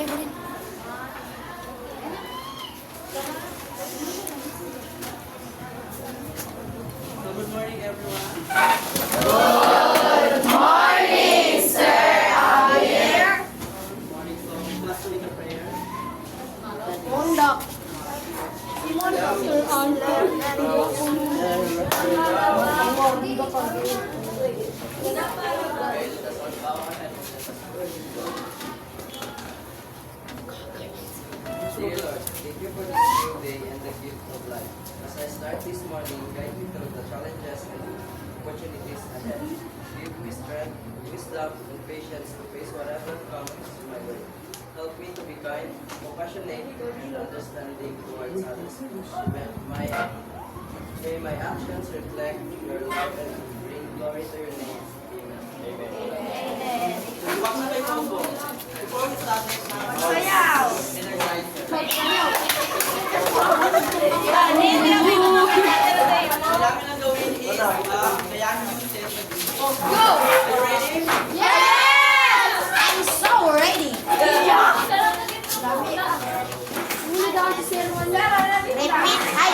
Good morning, everyone. Good morning, Sir Amir. Good morning. So, let's do the prayer. Conduct. Sir Dear Lord, thank you for this new day and the gift of life. As I start this morning, guide me through the challenges and opportunities ahead. Give me strength, wisdom, and patience to face whatever comes my way. Help me to be kind, compassionate, and understanding towards others. May my actions reflect your love and bring glory to your name. Amen. Welcome to my combo. Before we start next time, Sayaw. energize. Ang namin ang gawin is, kayahin yung set na dito. Go! Are you ready? Yes! I'm so ready. Repeat. Hi,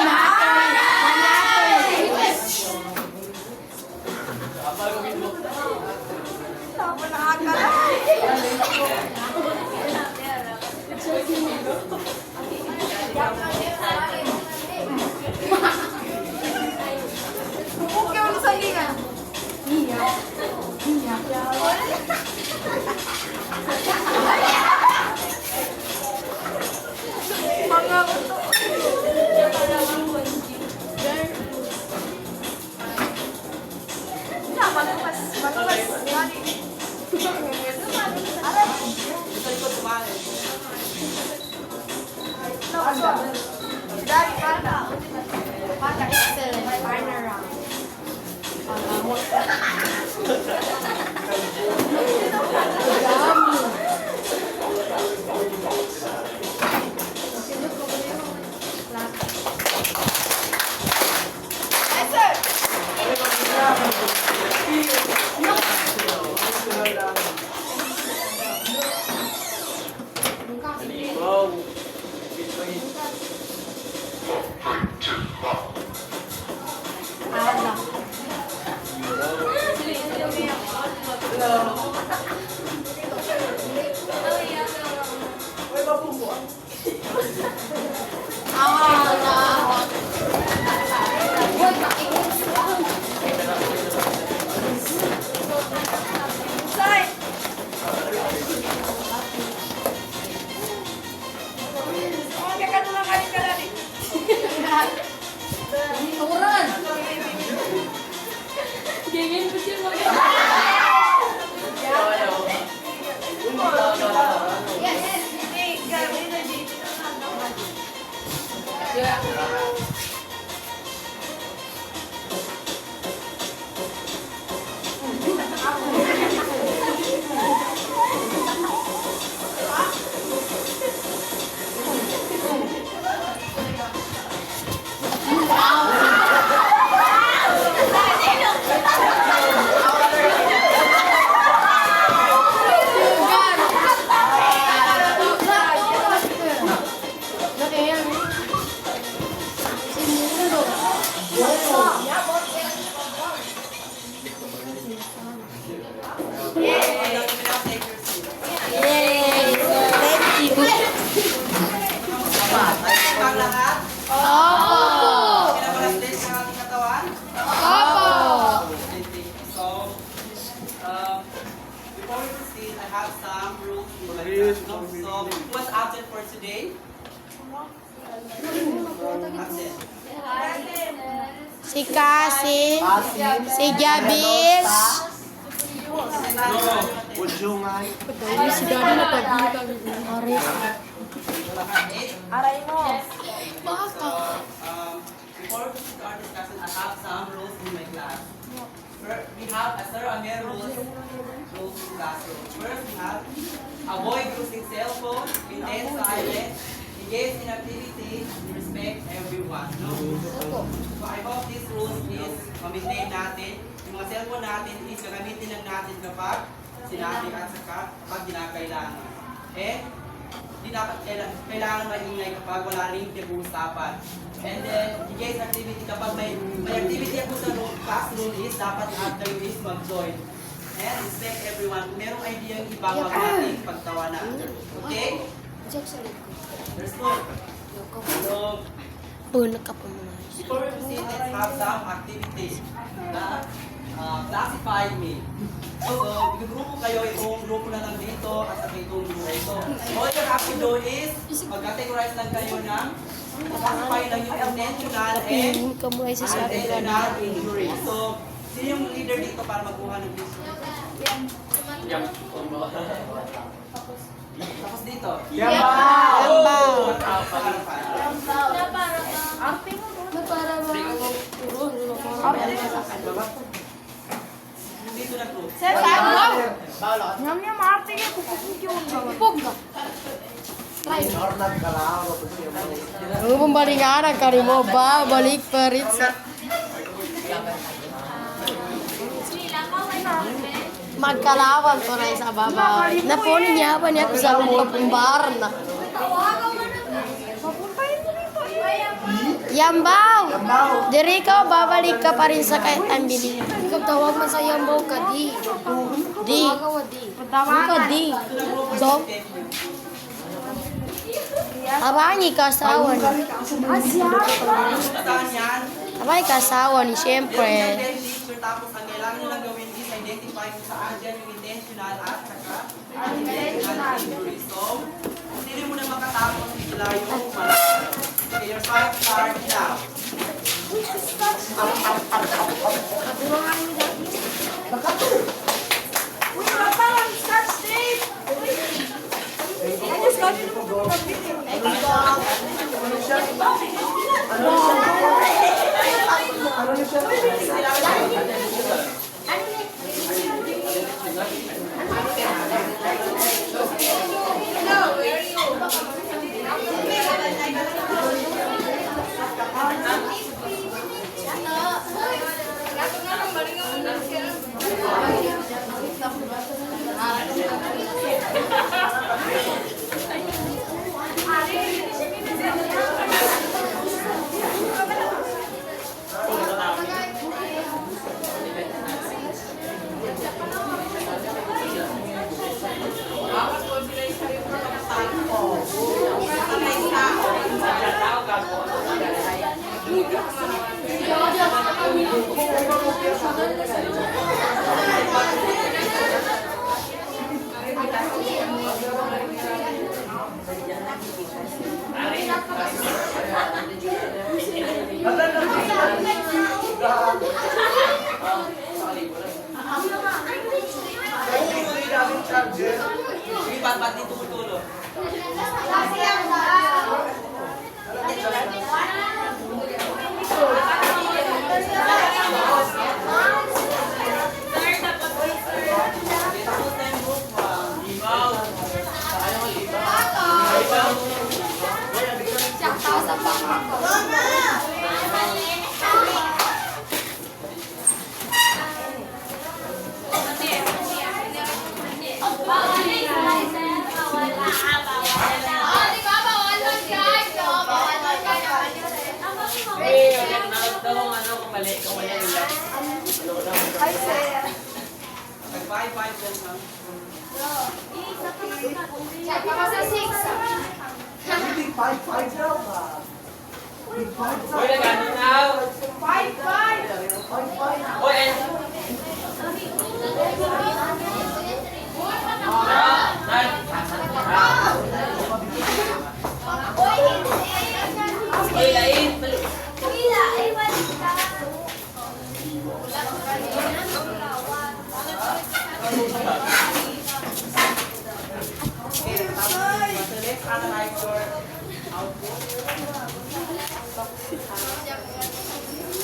Sa likod sumali. Take your seat. Ang lahat, kinabalas ng ating katawan. So, before we proceed, I have some rules in my class. No? So, who was absent for today? Absent. Si Cassie, si Jabis, si Daddy na Aray mo. Before we proceed to our discussion, I have some rules in my class. We have a Sir Amir rules in classroom. First, we have avoid using cell phone, maintain silence, engage in activities, respect everyone. No? So I hope these rules is ma-maintain natin. Yung mga cellphone natin is gagamitin lang natin kapag sinabi at saka kapag ginakailangan. And hindi dapat kailangan maingay kapag wala rin pinag-uusapan. And then, guys, activity, kapag may activity ako sa classroom is, dapat lahat kayo is mag-join. And respect everyone. Kung merong idea yung iba, wag natin pagtawanan. Okay? There's more. So, before we proceed, let's have some activities na classify me. So, grupo kayo, itong grupo na lang dito at saka itong grupo ito. All you have to do is, mag-categorize lang kayo ng classify lang yung intentional and unintentional injury. So, sino yung leader dito para magkuha ng picture? Tapos dito. Yambaw! Dito na po. Ang pembalingan kali mo ba balik perit sa magkalawan to na sa baba. Napunin niya pa niya sa lumang pembar na. Yambaw! Diri ka, babalik ka pa rin sa kahit ambili. Ikaw tawag man sa Yambaw ka, di. Di. Ka, di. So? Abangi ka asawa ni. Tandaan yan. Abangi ka asawa ni, syempre. Tapos ang kailangan nyo lang gawin is identify kung saan dyan yung intentional at saka unintentional injury. So, kung sino mo na makatapos, sila yung okay, your five start now. Sige, ba't dito tulog? Nag-5-5 yan lang. Uy, nag-ano na? 5-5! Uy, Uy, lain! Okay, so let's analyze your output.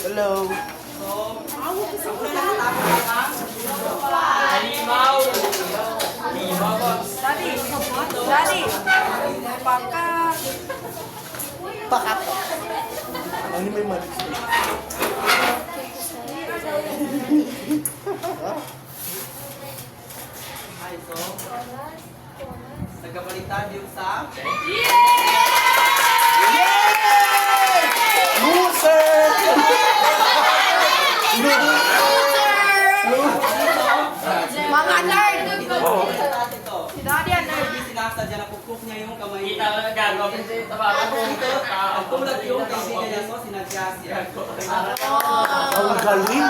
Hello. So, ang una nakatapos ang halimaw. Daddy, baka Pakat. Ano may mali? Ay, so, nagkabaliktad yung sa... Loser! Mga nerd! Ito, sa taas ito. Si Daddy ang nerd. Hindi sinasadya na pukpuk niya yung kamay. Kita mo na gagawa. Tapos ito, ang tulad yung kaibigan niya so, sinadya siya. Ang galing!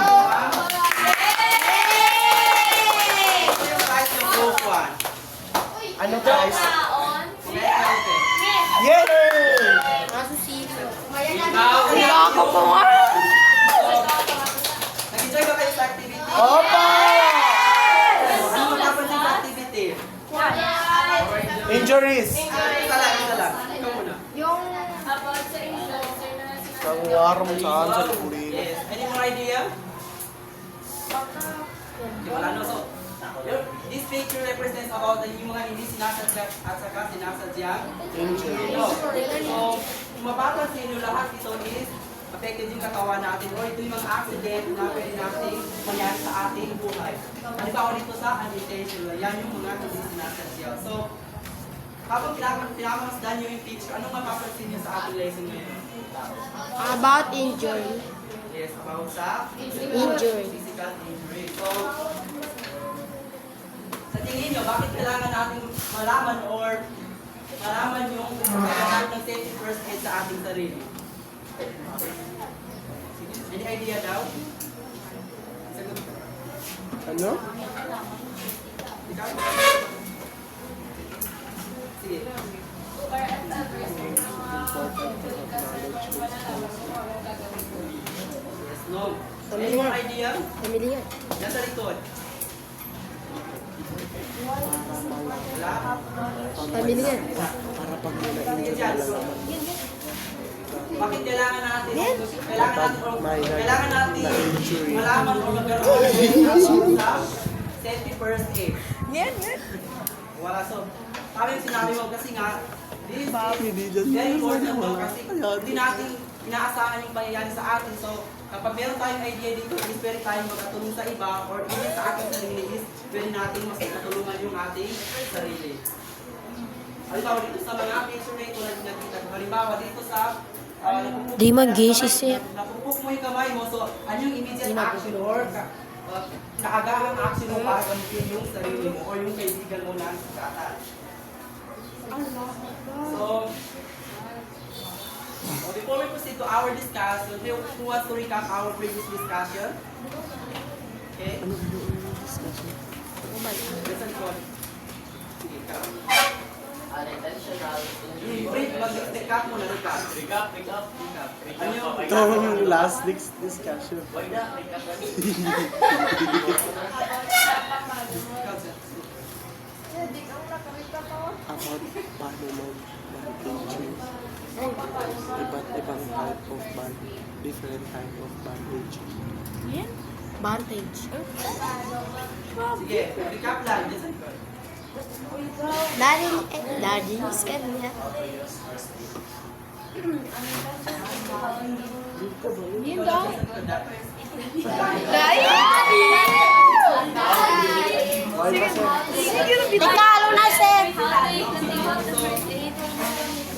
Ito yung price ng proof one. Ano guys? Next natin. Yay! Ikaw Ako po nga. Nag-enjoy ba kayo sa activity? Opa! Ano mapapansin sa activity? Injuries! Isa lang. Ikaw muna. Yung Nangyari mo saan sa Lupuri? Yes. Any more idea? Wala no. So, this picture represents about yung mga hindi sinasadya at saka sinasadyang Injuries. no. So, kung mapapansin nyo lahat ito is affected yung katawan natin or ito yung mga accident na pwede natin mangyari sa ating buhay. Halimbawa dito sa unintentional, yan yung mga hindi sinasadya. So, habang pinamasdan nyo yung picture, anong mapapansin nyo sa ating lesson ngayon? About injury. Yes, about sa Injury. physical injury. So, sa tingin nyo, bakit kailangan natin malaman yung kailangan ng safety first aid sa ating sarili? Any idea daw? Sagot. Ano? Ikaw? Sige. Yes, no. Any more idea? Familiar. Nasa likod. Wala? Familiar. Para pag may Sige na-injure dyan. lang naman. Bakit kailangan natin Na-injury. malaman o magkaroon ng information sa safety first aid? yan. Wala so. Sabi yung sinabi mo kasi nga, this Hindi is dyan. very important mo Wala. kasi Ayan. hindi natin inaasahan yung pangyayari sa atin. So, kapag meron tayong idea dito, is pwede tayong makatulong sa iba or even sa ating sarili is pwede natin mas makatulungan yung ating sarili. Halimbawa dito sa mga picture na ito na nakita ko. Halimbawa dito sa Di mag-gisi siya. napupok mo yung kamay mo, so ano yung immediate action or kaagahang action mo para gamitin yung sarili mo or yung kaibigan mo na sugatan. So, before we proceed to our discussion, who wants to recap our previous discussion? Okay? Listen ko. Sige, ikaw. Unintentional injury. Mag-recap mo na, recap. Recap. Ano yung Itong last next discussion. Wag na, recap na. About paano mag-injure. Iba't ibang type of different type of bandage. Vantage. Sige, recap lang. Listen ko. Daddy is kanya. Tikalo na, Seth.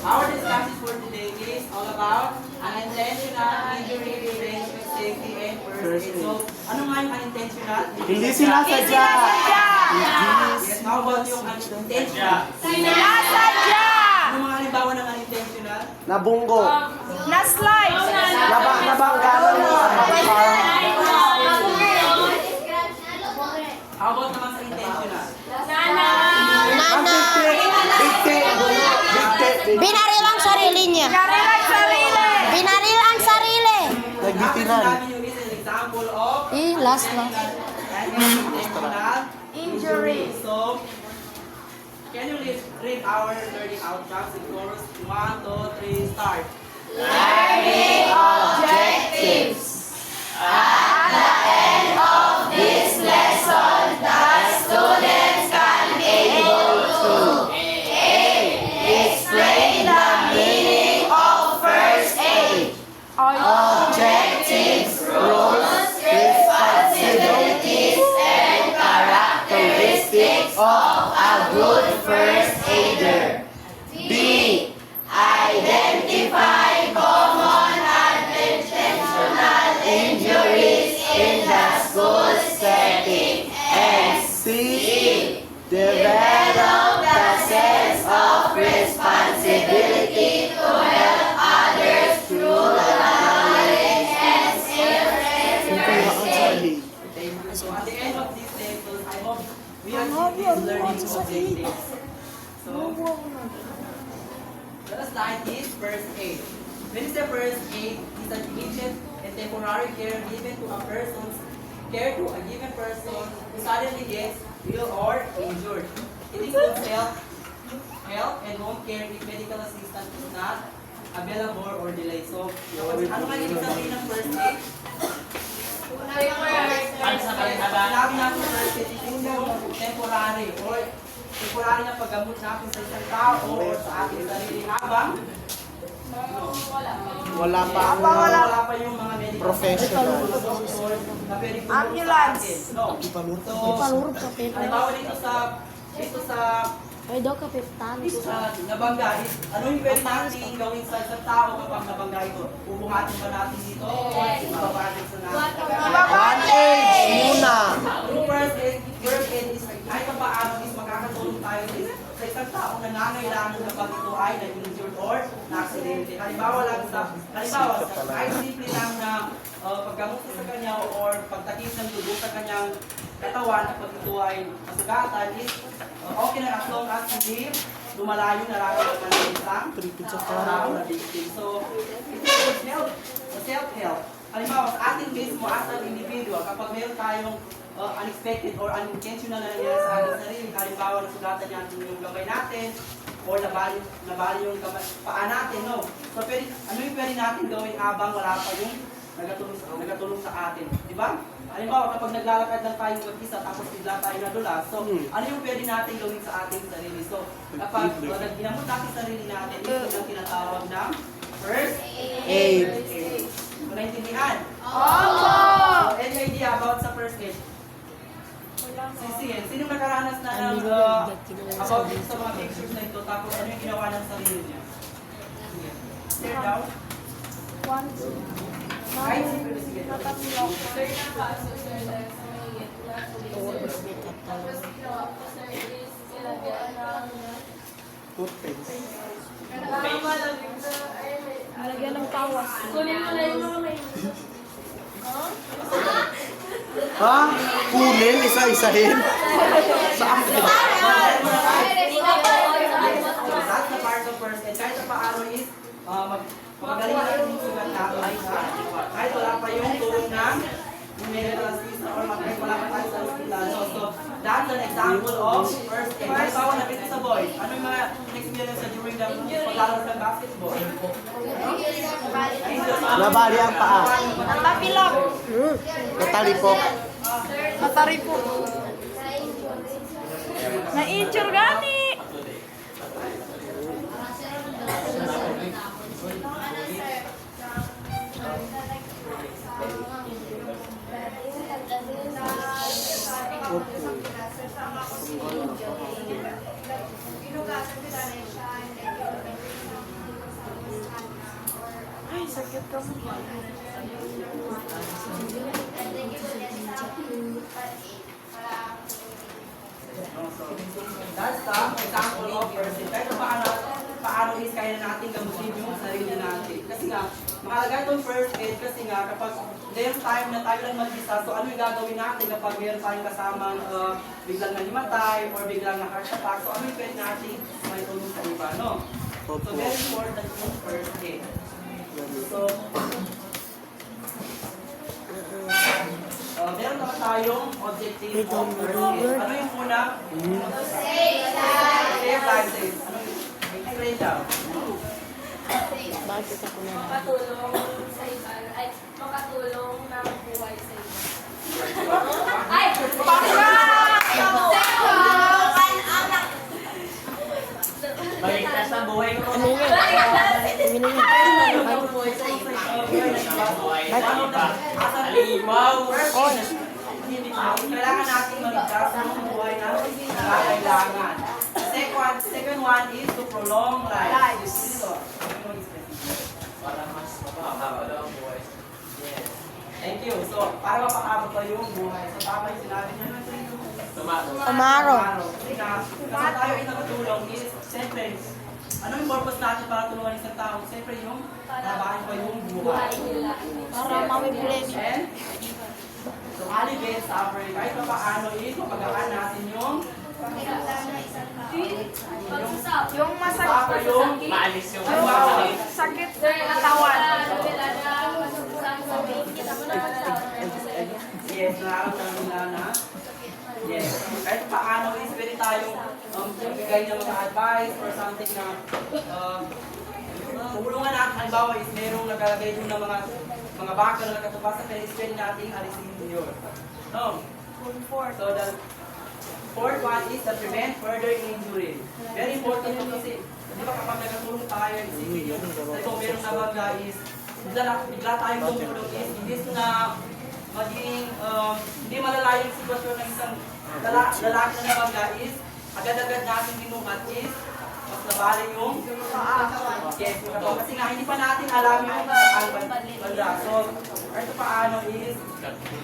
Our discussion for today is all about unintentional injury related to safety and first aid. So, ano nga yung unintentional? Hindi sinasadya! Yes, how about yung unintentional? Sinasadya! Ano mga halimbawa ng unintentional? Nabunggo. Na-slide! Nabanggaman mo sa car. How about naman sa intentional? Nana. Bigte. Binaril ang sarili niya. Karilag sarili! Binaril ang sarili. Nagbitiran. Namin yung is an example of Last. unintentional Injury. So, can you read our learning outcomes in chorus? 1, 2, 3, start. Objectives. At the end of this lesson, the students can able to A. Explain the meaning of first aid. Objectives, rules, responsibilities, and characteristics of a good first first aider. B. Identify common unintentional injuries in the school setting. And C. develop the sense of responsibility to help others through the knowledge and self-respect. So at the end of this lesson, I hope we achieve these learning objectives. So, let us start this first aid. When is the first aid? Is an immediate and temporary care given to a person's care to a given person who suddenly gets ill or injured. It includes health and home care if medical assistance is not available or delayed. So, ano nga ibig sabihin ng first aid? Ano sa kalintaban? Sinabi natin first aid is yung temporary na paggamot natin sa isang tao or sa ating sarili habang Wala pa ang wala pa yung mga medical professional. na pwede tumulong sa Ambulance. atin. No? So, Palurog ka, Pepe. halimbawa dito sa Ay, daw ka, Pepe. dito sa nabangga, ano yung pwede natin gawin sa isang tao kapag nabangga ito? Bubuhatin ba natin dito o ibabatin sa natin? 1H muna. Yung first aid is kahit pa paano is makakatulong tayo sa isang taong nangangailangan kapag ito ay nag-injured or na-accidente. Halimbawa, kahit simple lang na paggamot sa kanya or pagtakip ng dugo sa kanyang katawan kapag ito ay masugatan is okay na as long as hindi lumalayo nararamdaman ng isang tao na victim. So, it is self-help. Halimbawa, sa ating mismo as an individual, kapag meron tayong unexpected or unintentional na nangyari sa ating sarili, halimbawa, nasugatan natin yung gabay natin, or nabali yung paa natin, no? So, ano yung pwede natin gawin habang wala pa yung nagatulong sa atin, di ba? Halimbawa, kapag naglalakad lang tayo mag-isa tapos bigla tayo nadulas, so ano yung pwede natin gawin sa ating sarili? So, kapag ginamot natin sarili natin, ito yung tinatawag ng first Aid. Naintindihan? Opo! So, any idea about sa first aid? Sino nakaranas na ng about sa mga pictures na ito, tapos ano yung ginawa ng sarili niya? Sige. Stare down. Kahit sige. Toothpaste. Alagyan ng tawas. Ha? Kunin, isa-isahin? Saan? That's the part of first aid. Kahit pa paano is, magaling natin yung sugat natin. Kahit wala pa yung tulong ng medical assistant or kahit wala pa tayo sa hospital. So, that's an example of first aid. Kahit pa napit sa boys, ano yung mga experience sa during the paglalaro ng basketball? Nabali ang paa. Napapilok. Natalipok. Mataripo. Na-injure gani. Ay, sakit ka mo. That's the example of first aid. Kahit paano is kaya natin gamutin yung sarili natin. Kasi nga, mahalaga itong first aid kasi nga kapag there's time na tayo lang mag-isa, so ano yung gagawin natin kapag meron tayong kasamang biglang nalimatay or biglang na-heart attack, so ano yung pwede natin may tulong sa iba, no? So very important yung first aid. So, meron naman tayong objective of first aid. Ano yung una? Save lives. Ano yung explain daw? Bakit ako na? Makatulong sa iba, ay makatulong ng buhay sa iba. Ay! Baligtas ang buhay ko. Ano yun? Ano yun? Buhay sa iba. Alimaw. Kailangan natin maligtas ng buhay na kailangan. Second one is to prolong life. Ito. Para mas mapahaba ang buhay. Yes. Thank you. So, para mapakabot pa yung buhay. So, tama yung sinabi niya na Tomato. Amaro. Kasi tayo ay nakatulong is, siyempre, ano yung purpose natin para tulungan isang tao? Siyempre yung trabahin pa yung buhay. Buhay nila. Para mabibless. And, so, alleviate suffering. Kahit pa paano is, mapagaan natin yung Pagsusap. Yung masakit. suffer yung Maalis yung Yung sakit sa katawan. yes, nararamdaman nila na yes. Kahit paano is pwede tayong bigay ng mga advice or something na tulungan natin. Halimbawa is merong nagalagay doon ng mga bakal na katupas sa pwede pwede natin alisin yun. No? So the fourth one is to prevent further injury. Very important yun kasi di ba kapag nagkatulong tayo, isipin yun. Kung merong nabaga is bigla tayong tumulong is imbis na maging hindi malala yung sitwasyon ng isang lalaki na nabaga is agad-agad natin ginuhat is mas nabali yung yes, kasi nga hindi pa natin alam yung banda. So, ito paano is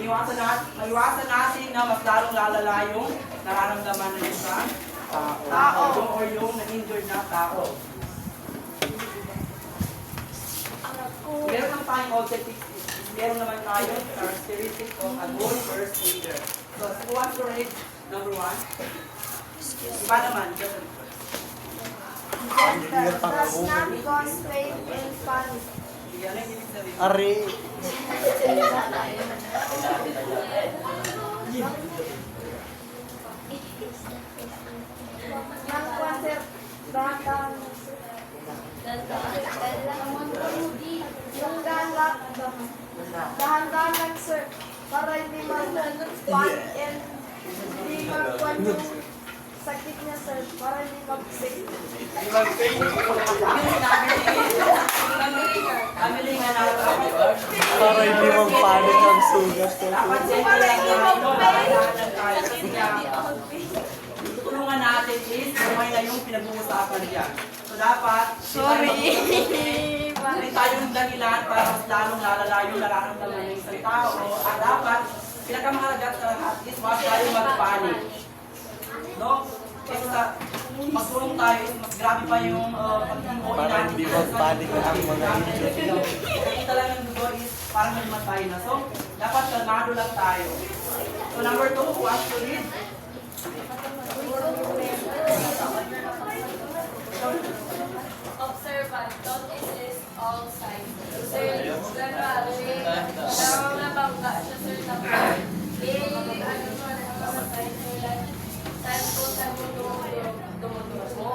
maiwasan natin na mas lalong lalala yung nararamdaman ng isang tao or yung na-injured na tao. Meron lang tayong objective. Meron naman tayong characteristic of a good first aider. So, who wants to rate number 1? Iba naman. Does not cause pain and panic. Yan ang ibig sabihin. Ari. Non-concert. Dahan-dahan. Yung dahan-dahan lang, sir. Para hindi mag-panic and hindi mag-kwan yung sakit niya, sir. Para hindi mag-sick. Family nga natin. Para hindi magpanik ang sugat ko. Dapat siyempre lang tayo, nakakalahan tayo. Kasi nga, tutulungan natin is, kumay na yung pinag-uusapan niya. So dapat, hindi tayong dahilan para mas lalong lalala yung nararamdaman ng isang tao. At dapat, pinakamahalaga sa lahat is, huwag tayo magpanik. No? Kasi sa magtulong tayo is, mas grabe pa yung pag-imboni Para natin. hindi magpanik ang mga injured. Kita lang yung dugo is, parang nagmatay na. So, dapat kalmado lang tayo. So, number 2, who wants to read? Observant, don't insist all signs. Sir, ganwari, nabangga siya, sir, tapos, ano mo, nakamatay, sir, saan po, dumudugo.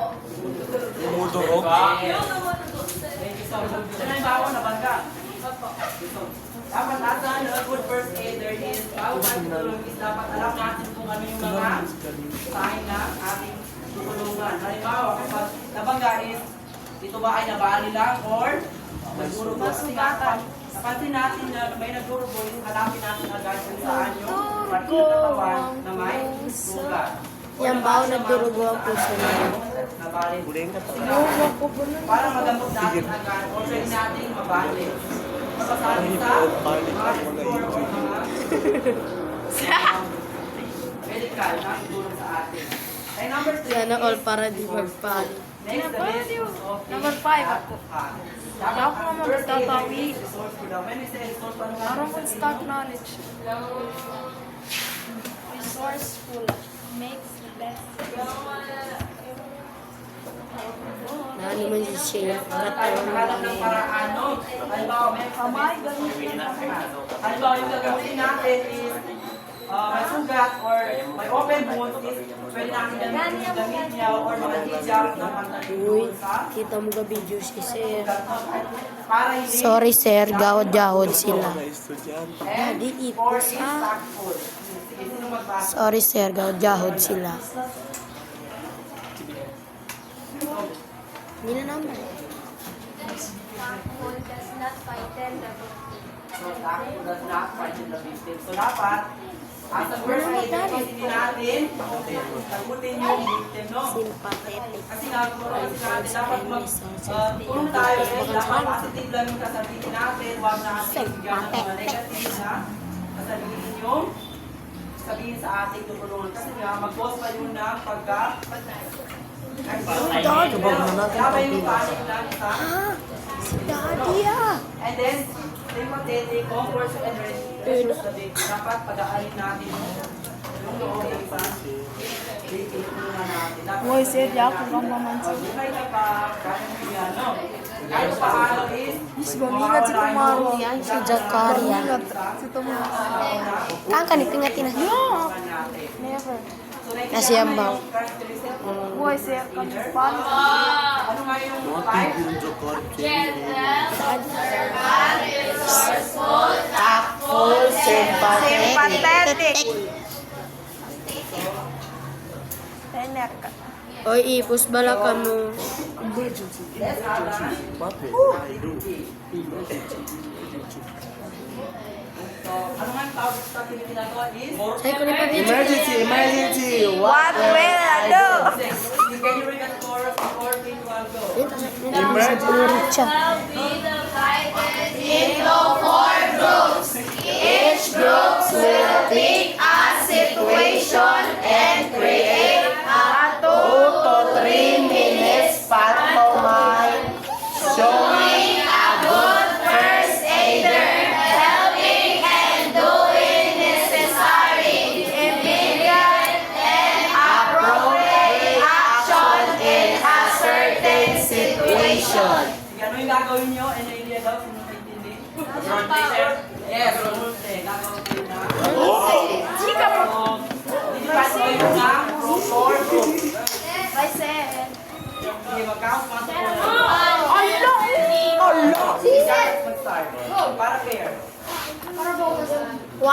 Dumudurog. Yung dumudugo, sir. Thank you so much. So, halimbawa, nabangga. Dapat asan, a good first aider is, bago tayo tutulong is, dapat alam natin kung ano yung mga sign na ating tutulungan. Halimbawa, kapag nabangga is, ito ba ay nabali lang or nagdurugo? Kasi nga, napansin natin na may nagdurugo, hanapin natin agad kung saan yung parte ng katawan na may sugat. Yan ba nagdurugo ang puso niya? Nabali. Huling ka Kasi nga, para magamot natin agad, o pwede natin mabali. Masasabi sa mga medical na tutulong sa atin. Ay, number 3 Sana all para di magpanik. next, the best use of Number 5 ako. Hindi ako naman magtatawid. Parang kung stock knowledge. Resourceful. Makes the best. Naman siya. Nakahanap ng paraan, no? Halimbawa, halimbawa, yung gagawin natin is may sugat or may open wound is pwede natin gamit niya or mga tijak na Uy, pantagin sa kita mo ka video si sir. para hindi Sorry sir, gawad-jahod sila. mga estudyante. Daddy, or ipos is ha. tactful. Sige, sino magbasa? Sorry sir, gawad-jahod sila. Hindi na naman. Thankful does not frighten the victim. So, tactful does not frighten the victim. So, dapat, As a first aid, hindi natin tagutin yung victim, no? Sympathetic. Kasi nga, dapat tulong tayo dapat positive lang yung kasabihin natin, huwag natin bigyan ng mga negative na kasabihin yung sabihin sa ating tutulungan. Kasi nga, mag-cause pa yun ng pagka... Dapat yung panic lang sa... Si Daddy ah. And then, sympathetic, comfort, and measures na din. Dapat pag-aalin natin yung loob ng isang tulungan natin. Uy, sir, yakong kang mamansin. Buhay na pa, kaya mo yan, no? Kahit paano is, Mamingat si Tomaro. Yan si Jakaria. Si Tomaro. Ang kanipingatin na. Never. Nasi Yambaw. Uy, sir, kang pan. Ano nga yung five? Tactful, sympathetic. Tenek. Oy, ipus bala ka mo. Ano nga yung tawag sa ginagawa is? Say ko ni pa video. Emergency! What will I do? Can you read that chorus before we go? Emergency. Shall be divided into 4 groups. Each group will take a situation and create a 2 to 3 minutes pantomime showing a good first aider helping and doing necessary immediate and appropriate action in a certain situation. Sige, ano yung gagawin nyo? Ano yung idea daw? Sino naintindi? Yes, fronte. Gagawin kayo na. Chika po. Dilipat kayo na for group. Ay, sir. Sige, mag-count pa sa po. Ala! Ala! Mag-start. Para pair. 100.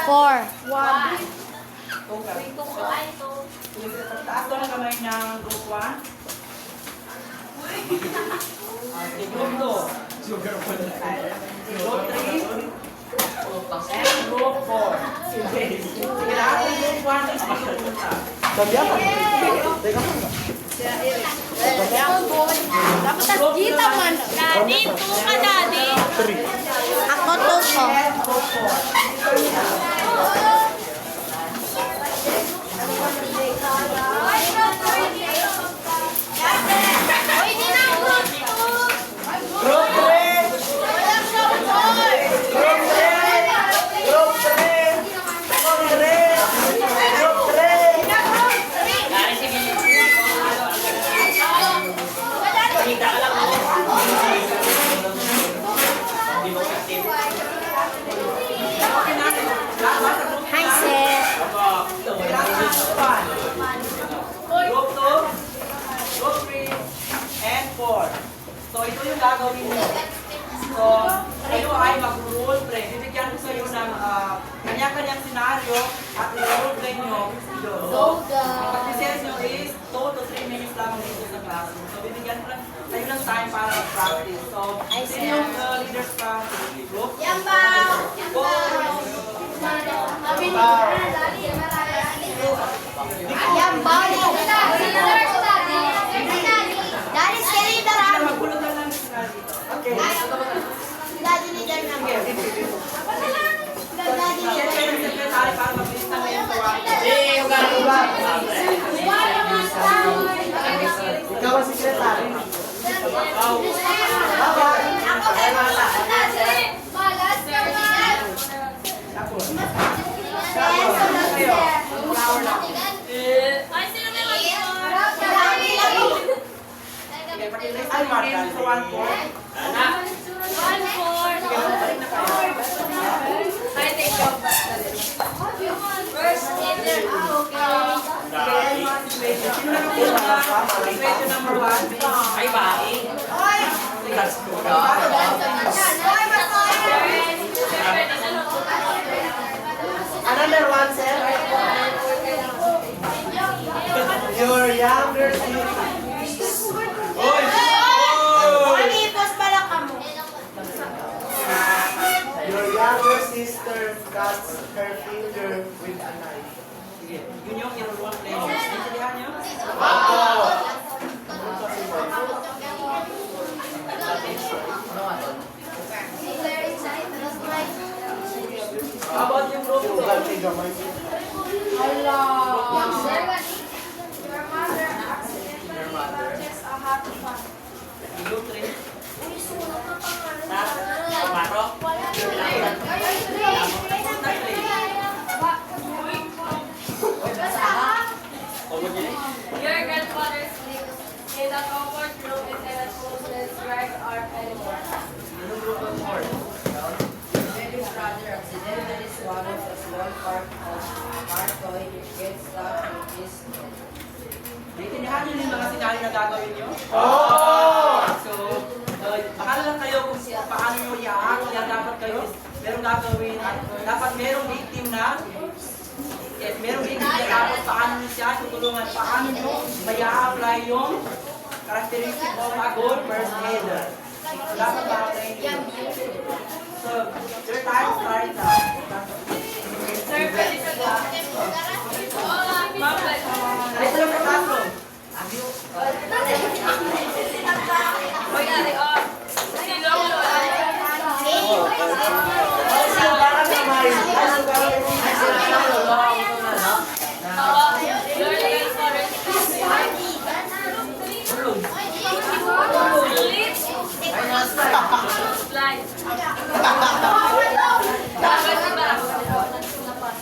4. Taas ko na kamay ng group 1. Okay, group 2. Group 3. And group 4. Sige, lahat ng group 1 is pupunta. Dapat tas kita man. Daddy, 2 ka, Daddy. Ako to ko. And group 4. Hi, sir. Group 2, group 3, and 4. So, ito yung gagawin nyo. So, kayo ay mag-role play. Bibigyan ko sa iyo ng kanya-kanyang senaryo at i-role play nyo yun. So, ang pag-process nyo is 2 to 3 minutes lamang dito sa classroom. So, bibigyan ko lang kayo ng time para mag-practice. So, sino yung leaders pa group? Magulo na lang yung senaryo dito. Okay. Siyempre yung secretary para mabilis na ngayon sa Ikaw ang sekretary. Ay, sino may Okay, pakilay sa Marta. So, 1-4. 1-4. Ay, take off. equation. Sino nakapulong na equation number 1? Ay, bae. Let's go. Another one, sir. Your younger sister. Your younger sister cuts her finger with a knife. Sige, yun yung i-role play nyo. Naintindihan nyo? How about yung group 2? Tugal kay gamay. Your mother accidentally touches a hot pot. Group 3. Your grandfather sleeps in a comfort room and cannot close right arm anymore. Yung group 4. Baby's brother accidentally swallows a small part of car toy. It gets stuck in his head. Naintindihan nyo yung mga sinari na gagawin nyo? So, bakala lang kayo kung paano nyo yan. Yan dapat kayo merong gagawin. Dapat merong victim na merong victim na dapat paano nyo siya tutulungan. Paano nyo maya-apply yung characteristic of a good first aider. So, dapat ma-apply nyo. So, your time starts now. Sir, pwede ka ba? Ma'am, Dito lang sa classroom. Hoy, ari, oh. Silong lo. Sugaran gamay. Tawa. Your grandfather sleeps. Slide. Dapat ba? Sino ba?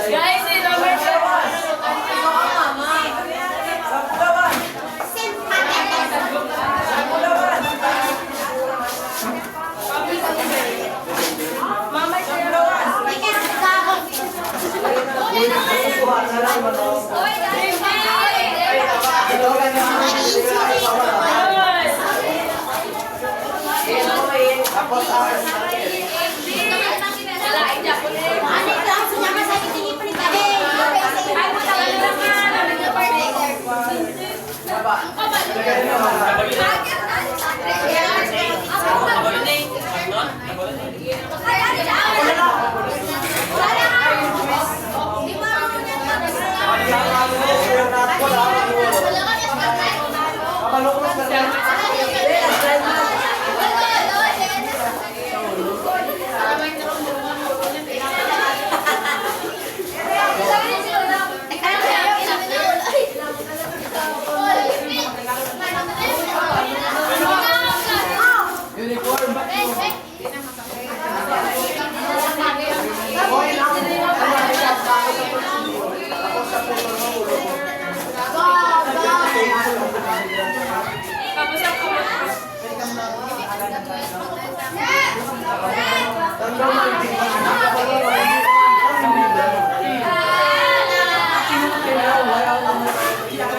Guys, number 7. Tapos hours.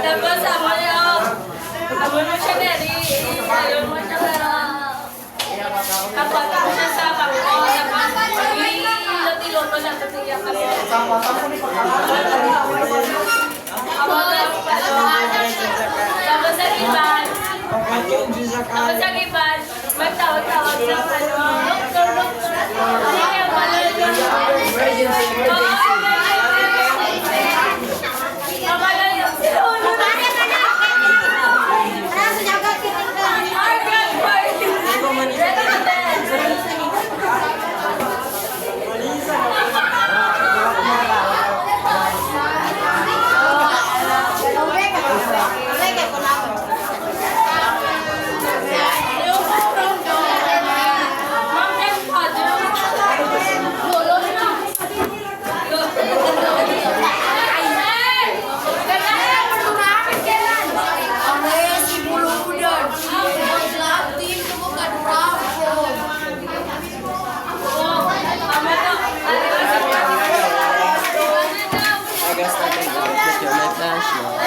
Tapos amo mo siya neri. Ayaw mo siya na. Tapos ako siya sa bangko. Tapos ilot-ilot mo siya sa tiya kasi. Tapos sa iban. Tapos sa iban. Magtawag-tawag sa ano. I guess I can go with your my flash now.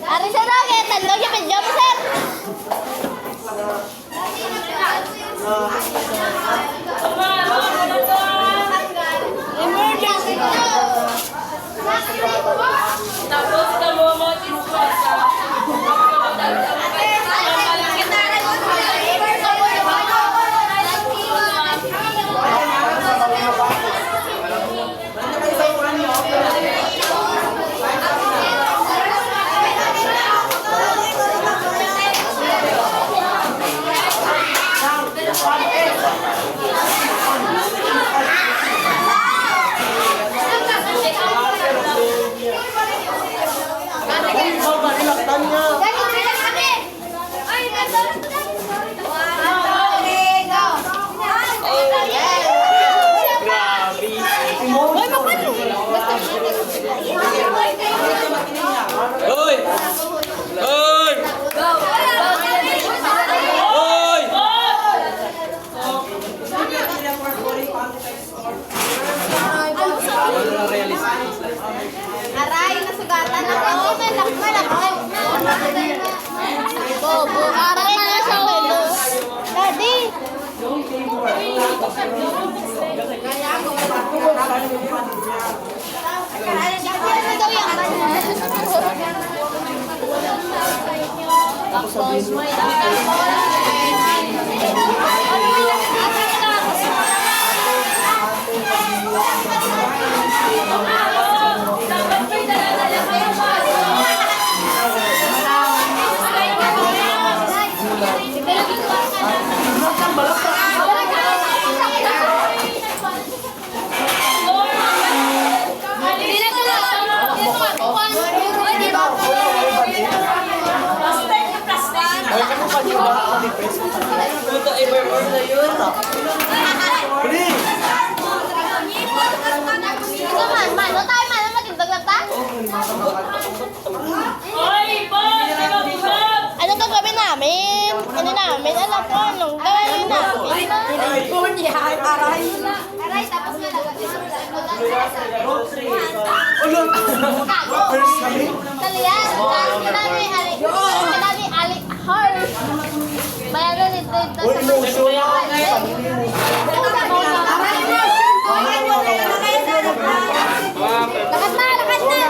Ari sir, okay, talo siya medyo sir. Emergency Tapos ka mo mo Hoy! Hoy! Hoy! Aray, nasugatan ako. Malak. Bobo, aray na sa ulo. Daddy. Ano daw yan? Tapos may Man, no tayo man, magindaglag ta? namin alam kung anong gawin namin. Aray, tapos nga lang. Group 3. Kalian, kanami ali. Kanami ali. Heart. Bayaran dito. Uy, emotion na. Lakas na, lakas na.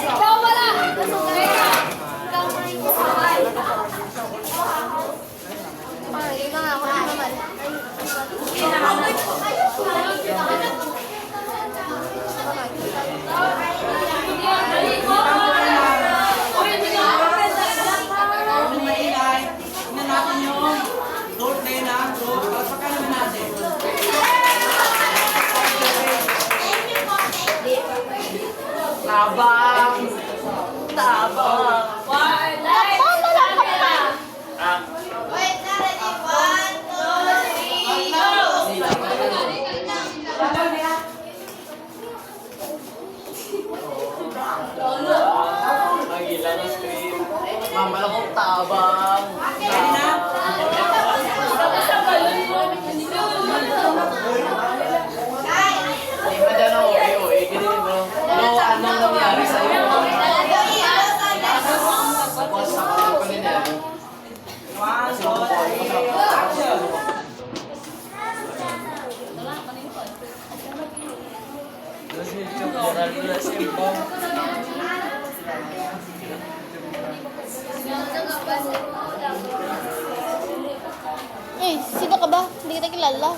Ikaw wala. Nasugay ka. Ikaw na yung kasabay. Ito nga ako naman. Kung maingay, tingnan natin yung road lane na. So, palakpakan naman natin. Tabang! Tabang! Paano lang ka pa? Wait, ready? 1, 2, 3, go! Mama lang kong tabang. Ready na? Hindi pa dyan ako, ganyan bro. Ano, anong nangyari sa'yo? Tapos ako ko nila. 1, 2, 3, action! Eh, sino ka ba? Hindi kita kilala.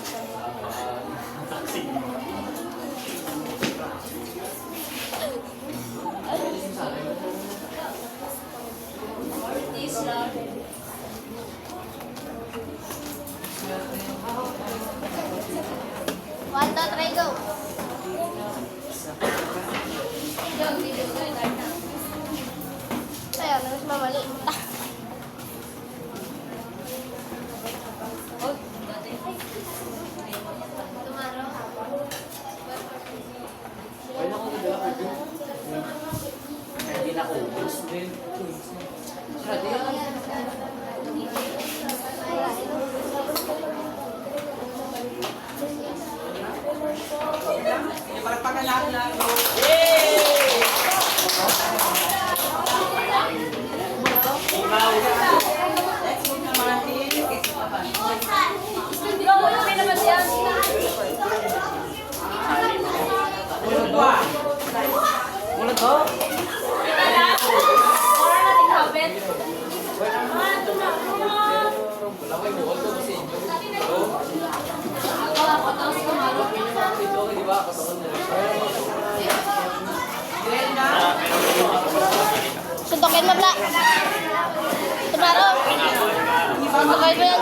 One, two, three, go. Ayan, mas mamali. Pwede ako nagdala ko dun. Hindi na ako. Gusto din. Ready? Sige, palakpakan natin na. Let's move naman natin. Ikaw wala may naman yan. Ulog ba? Muna to? Orang nating habit. Laway mo. Ito kasi. Ako tapos kumaro. Ito, di ba? Kasaon na. Ready na? Suntokin mo, Bla. Tumaro. Okay ba yan?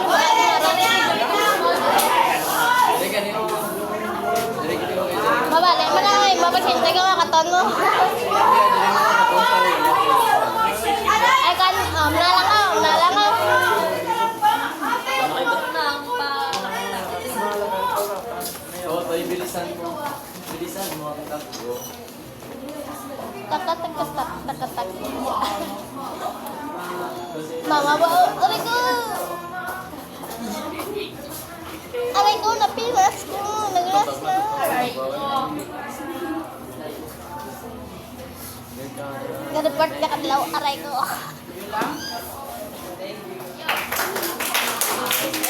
Hindi ganito. Hindi ganito. Mabali mo na eh. Mapasintay ka mga katon mo. Ay, kan. Nalangaw. Nang pa. Oo, tayo bilisan mo. Bilisan mo ang takbo. Tak. Mama ba? Aray ko, napilas ko. Nagras na. Ganapart na kadlaw. Aray ko. Yun lang? Thank you.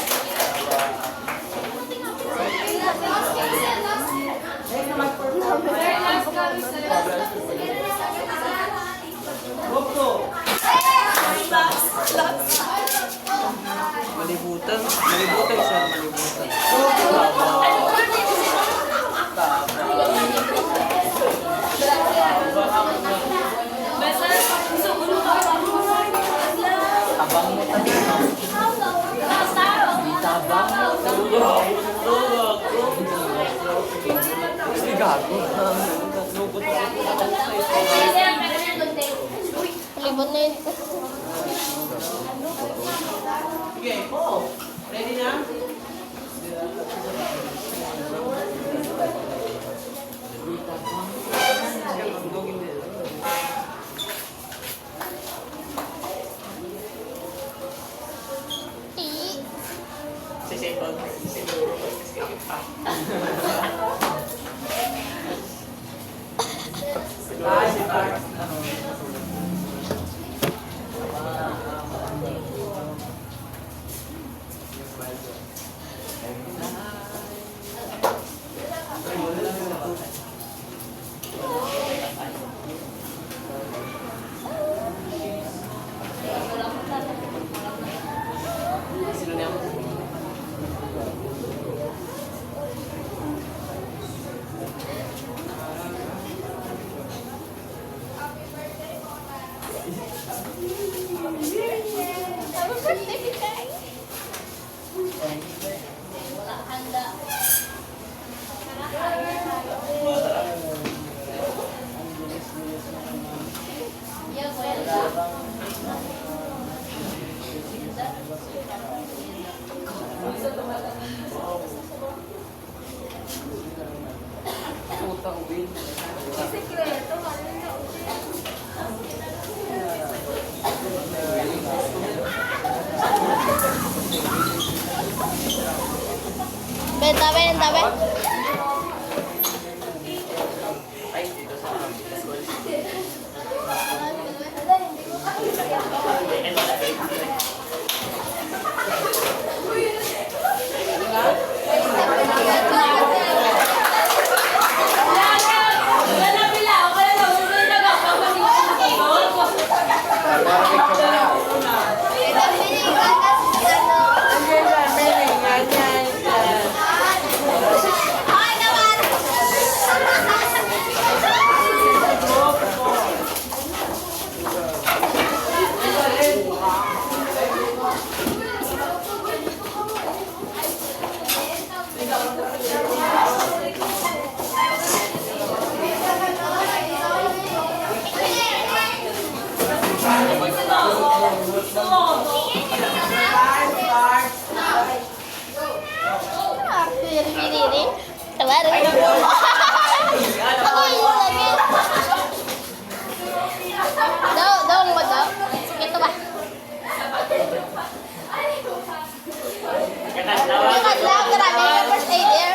Group 2. Malibutan. Malibutan siya. Malibutan. Basta sugulo ka. Tabang mo tabi. Tabang mo tabi. Kasi gago. Lukot Libon na yun. Okay, ready na? Wala handa. Yeah, well. Sikreto, Benta, benta, benta. Diri. Keluar. Daw, mo daw. Ito ba? Kadlaw, grabe yung first aider.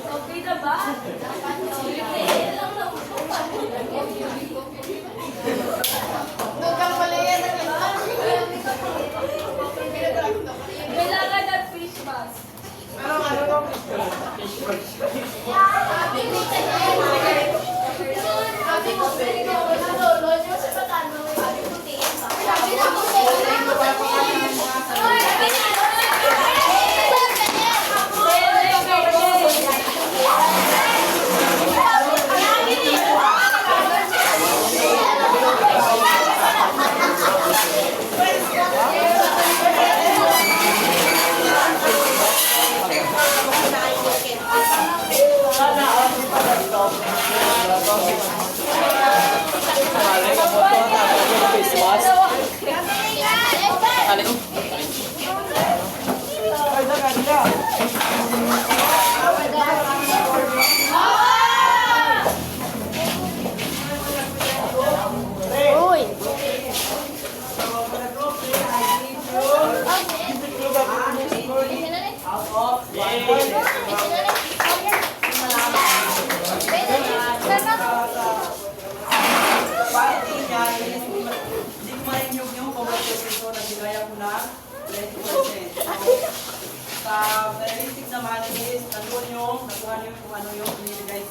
Okay na ba? Kailangan ng fish mask. Tali ko.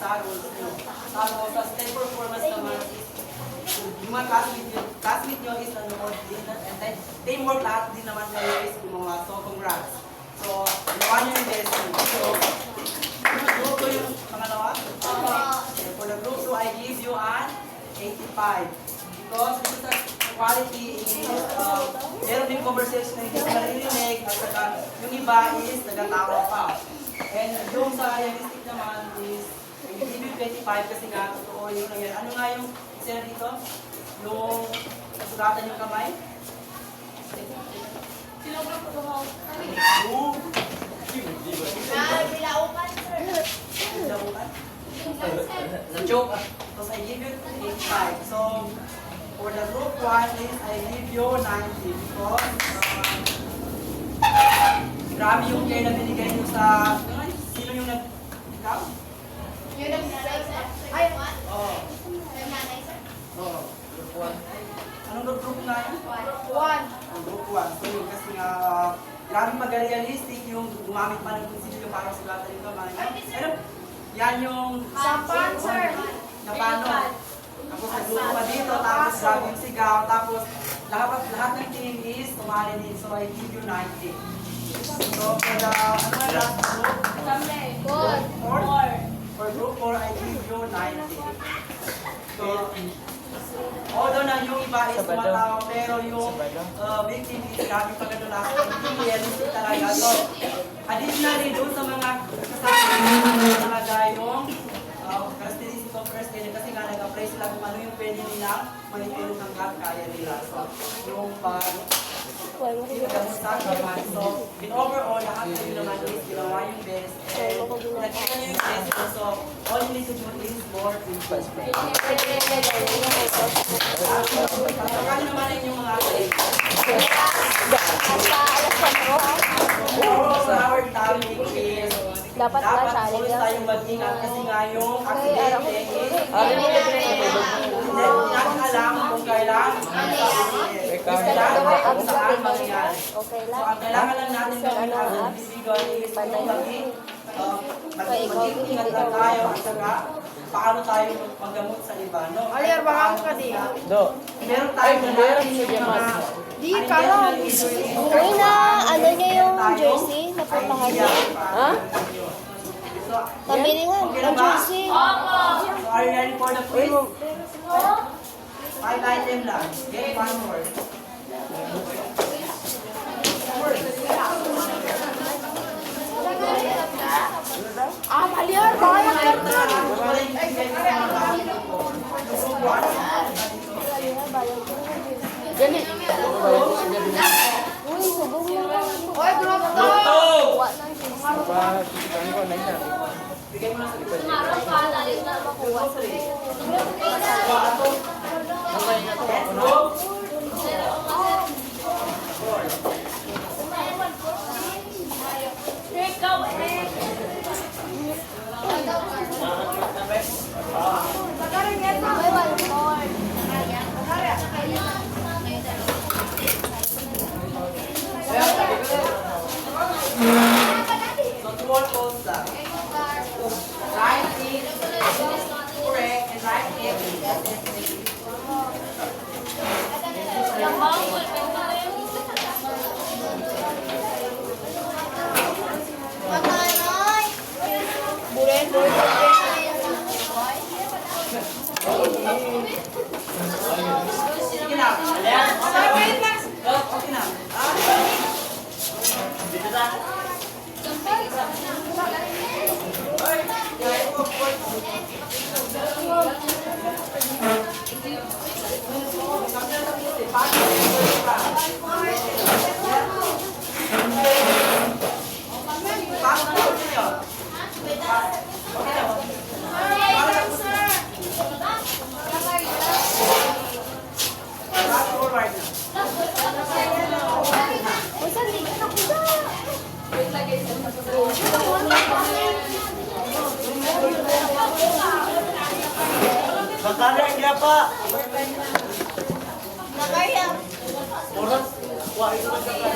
sa rules nyo. Tapos, sa step performance naman is, yung mga classmate nyo is nanood din, and then teamwork lahat din naman kayo is gumawa. So, congrats. So, ginawa nyo yung best nyo. So, group 2 yung pangalawa? Okay. For the group 2, I give you an 85. Because this is a quality is, meron din conversation na hindi ko naririnig, at saka yung iba is nagatawa pa. And yung sa realistic naman is, I give you 25 kasi nga, totoo yung nangyari. Ano nga yung isa dito? Yung nasugatan yung kamay? Sino ba po gumawa? Bilaukan, sir. Dabukan? Na-joke. Tapos I give you 85. So, for the group 1 is I give you 90 because grabe yung care na binigay nyo sa... Sino yung nag... Ikaw? Yun ang sir. Ay, Oo. Oo. Group 1. Anong group nga yun? one. Ang group 1. So yun kasi nga, grabe pag-realistic yung gumamit pa ng konsilyo para sugatan yung kamay. Pero, yan yung... Sampan, sir. Na paano? Tapos nagluto pa dito, tapos grabe yung sigaw, tapos lahat ng team is tumali din. So I give you 90. So for the, ano nga last group? For group 4, I give you 90. So, although na yung iba is tumatawa, pero yung victim is grabe pagkatulas. Hindi realistic talaga. So, additionally, doon sa mga kasama talaga yung characteristic of first aid kasi nga nag-apply sila kung ano yung pwede nila manitulong hanggang kaya nila. So, yung pag-gamot sa naman. So, in overall, lahat kayo naman is ginawa yung best. And nakita nyo yung best. So, all you need to do is more improvement. Pagkakan naman ang inyong mga our topic is dapat always tayong mag-ingat kasi nga yung aksidente is hindi natin alam kung kailan kung saan mangyayari. So, ang kailangan lang natin gawin as an individual is mag-ingat lang tayo at saka paano tayo maggamot sa iba, no? Aliar, baka ka di. Meron tayo na natin yung mga Di ka lang. Uy na, ano niya yung jersey? Napuntahan niya. Ha? Pabili nga, ang jersey. So, are you ready for the quiz? 5 item lang. Get one more. Aliar, bayad ka na. Dali. Uy, subong mo lang. Oy, group Bigay mo na sa likod. Sumarang pa, lalit na makuha. Ikaw eh. So, true or false lang. Right is correct and right is Yung bawal, sige na. Wait lang. Okay na. Dito na. Makana niya pa. Nakaya. Oras. Wah, ito ba siya?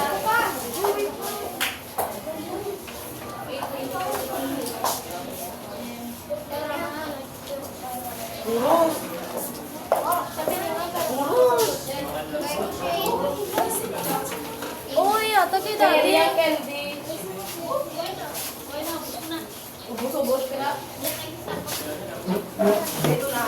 Uy, ata kay daddy. Kaya candy. Ubus-ubus ka na. Ito na.